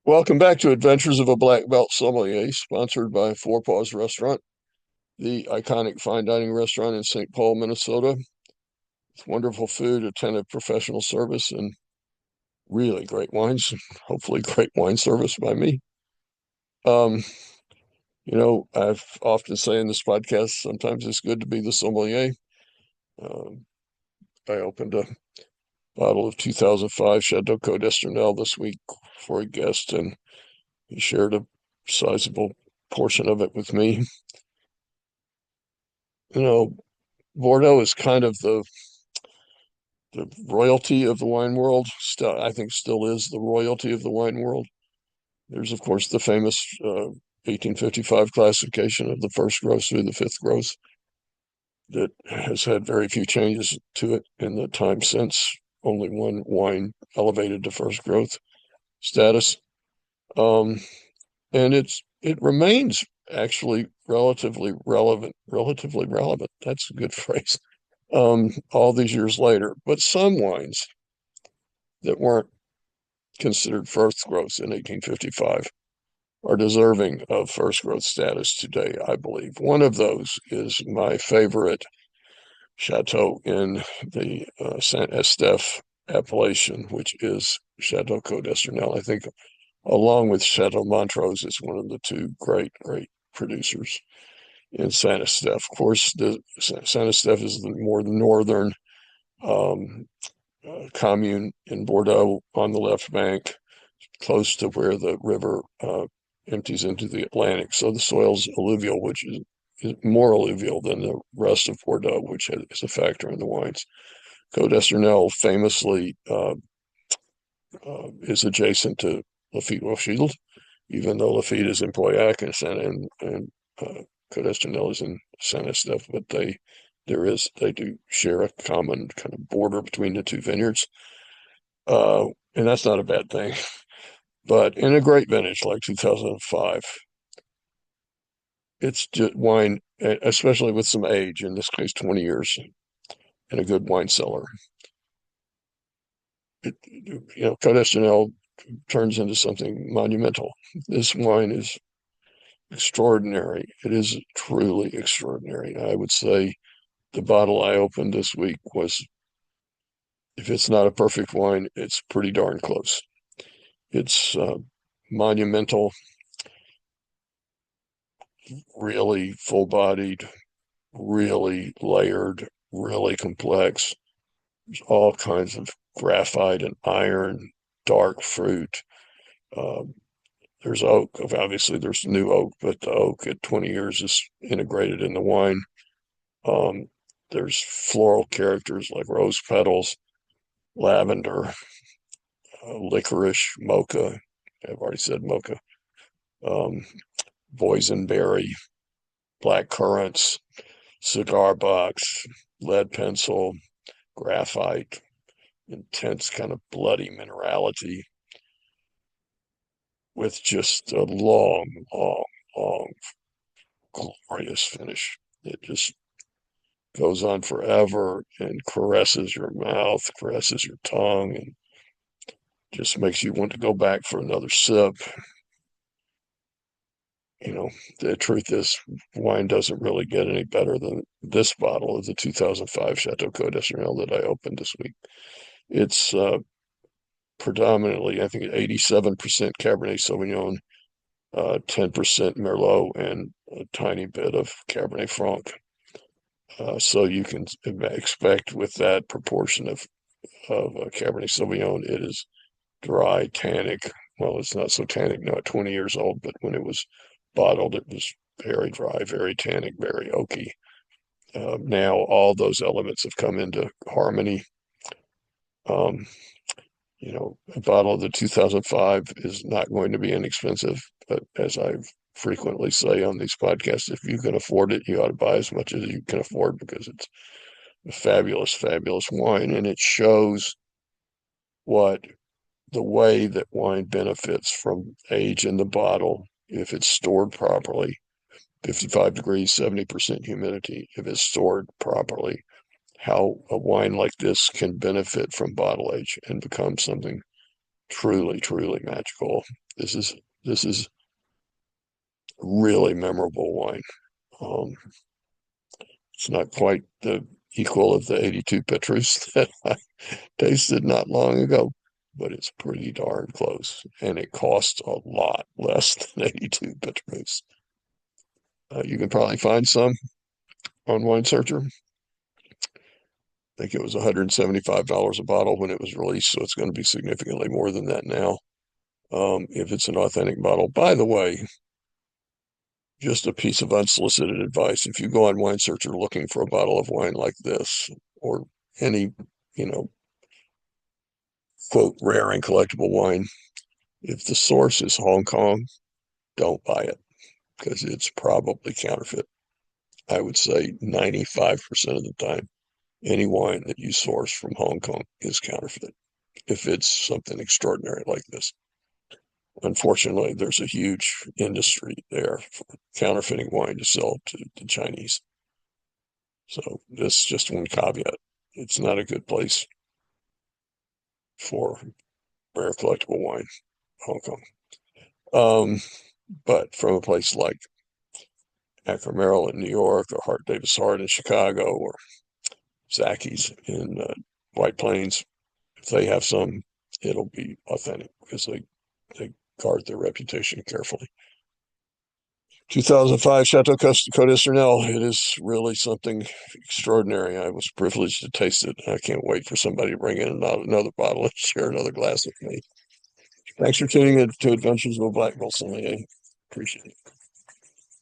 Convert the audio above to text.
Welcome back to Adventures of a Black Belt Sommelier, sponsored by Four Paws Restaurant, the iconic fine dining restaurant in St. Paul, Minnesota. It's wonderful food, attentive professional service, and really great wines. Hopefully, great wine service by me. Um, I've often say in this podcast, sometimes it's good to be the sommelier. Um, I opened a bottle of 2005 Chateau Cos this week for a guest, and he shared a sizable portion of it with me. You know, Bordeaux is kind of the royalty of the wine world. Still, I think still is the royalty of the wine world. There's, of course, the famous 1855 classification of the first gross through the fifth gross that has had very few changes to it in the time since. Only one wine elevated to first growth status. Um, and it remains actually relatively relevant. Relatively relevant. That's a good phrase. All these years later. But some wines that weren't considered first growth in 1855 are deserving of first growth status today, I believe. One of those is my favorite chateau in the Saint Estèphe appellation, which is Chateau Cos d'Estournel. I think, along with Chateau Montrose, is one of the two great producers in Saint Estèphe. Of course, Saint Estèphe is the more northern um, commune in Bordeaux on the left bank, close to where the river empties into the Atlantic. So the soil's alluvial, which is more alluvial than the rest of Bordeaux, which is a factor in the wines. Côte d'Estournel famously is adjacent to Lafite Rothschild, even though Lafite is in Pauillac and Côte d'Estournel is in Saint Estèphe, but they do share a common kind of border between the two vineyards. And that's not a bad thing. But in a great vintage like 2005, it's just wine, especially with some age, in this case, 20 years in a good wine cellar. Côte d'Estournel turns into something monumental. This wine is extraordinary. It is truly extraordinary. I would say the bottle I opened this week was, if it's not a perfect wine, it's pretty darn close. It's monumental, really full-bodied, really layered, really complex. There's all kinds of graphite and iron, dark fruit. Um, there's oak. Obviously, there's new oak, but the oak at 20 years is integrated in the wine. Um, there's floral characters like rose petals, lavender, licorice, mocha. I've already said mocha. Um, boysenberry, black currants, cigar box, lead pencil, graphite, intense kind of bloody minerality with just a long, glorious finish. It just goes on forever and caresses your mouth, caresses your tongue, and just makes you want to go back for another sip. You know, the truth is, wine doesn't really get any better than this bottle of the 2005 Chateau Cos d'Estournel that I opened this week. It's predominantly, I think, 87% Cabernet Sauvignon, 10% Merlot, and a tiny bit of Cabernet Franc. So you can expect with that proportion of Cabernet Sauvignon, it is dry, tannic. Well, it's not so tannic now at 20 years old, but when it was bottled, it was very dry, very tannic, very oaky. Now all those elements have come into harmony. Um, a bottle of the 2005 is not going to be inexpensive, but as I frequently say on these podcasts, if you can afford it, you ought to buy as much as you can afford because it's a fabulous wine, and it shows what the way that wine benefits from age in the bottle if it's stored properly. 55 degrees, 70% humidity, if it's stored properly, how a wine like this can benefit from bottle age and become something truly, truly magical. This is really memorable wine. Um, it's not quite the equal of the 82 Petrus that I tasted not long ago, but it's pretty darn close. And it costs a lot less than 82 Petrus. You can probably find some on Wine Searcher. I think it was $175 a bottle when it was released, so it's going to be significantly more than that now. If it's an authentic bottle. By the way, just a piece of unsolicited advice. If you go on Wine Searcher looking for a bottle of wine like this, or any, you know, quote, rare and collectible wine, if the source is Hong Kong, don't buy it because it's probably counterfeit. I would say 95% of the time, any wine that you source from Hong Kong is counterfeit if it's something extraordinary like this. Unfortunately, there's a huge industry there for counterfeiting wine to sell to the Chinese. So this is just one caveat. It's not a good place for rare collectible wine, Hong Kong. Um, but from a place like Akron, Maryland, New York, or Hart Davis Hart in Chicago, or Zachys in White Plains, if they have some, it'll be authentic because they guard their reputation carefully. 2005 Chateau Cos d'Isternel. It is really something extraordinary. I was privileged to taste it. I can't wait for somebody to bring in another bottle and share another glass with me. Thanks for tuning in to Adventures of a Black Sommelier. Appreciate it.